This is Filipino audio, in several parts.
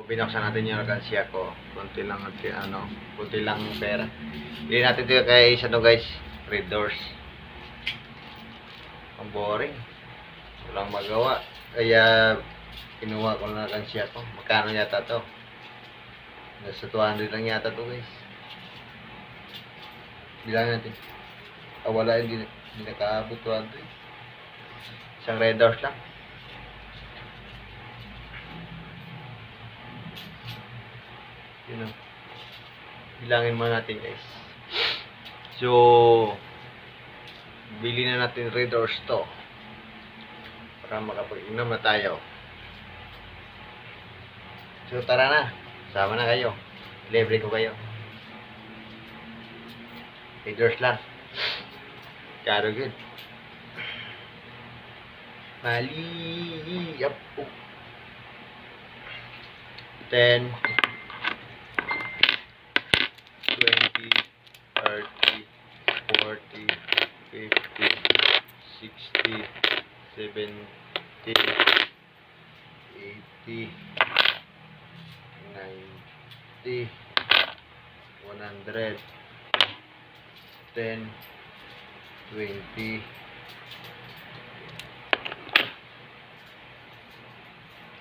binuksan natin yung alkansya ko. Kunti lang kunti lang pera. Bili natin ito kay ano guys, Red Doors. Ang boring. Walang magawa. Kaya kinuha ko na alkansya ko. Magkano yata to? Nasa 200 lang yata to guys. Bilang natin. Wala, hindi nakaabot 200. Isang Red Doors lang. Yun know, bilangin mo natin guys. So bili na natin Red Doors to para makapag-inom na tayo. So tara na, sama na kayo, libre ko kayo. Red Doors lang, karo good. Mali apo 10 20, 30, 40, 50, 60, 70, 80, 90, 100, 10, 20,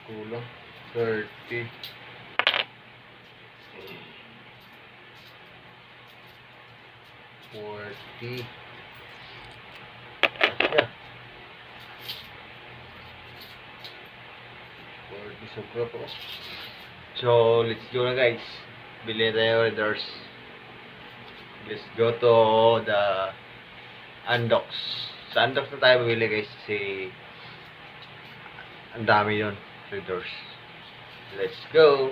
kulang, 30, 40. Yeah. 40 sobra po. So, let's go na guys. Bili tayo Red Doors. Let's go to the Andox. Sa Andox na tayo bibili guys kasi ang dami yun, Red Doors. Let's go.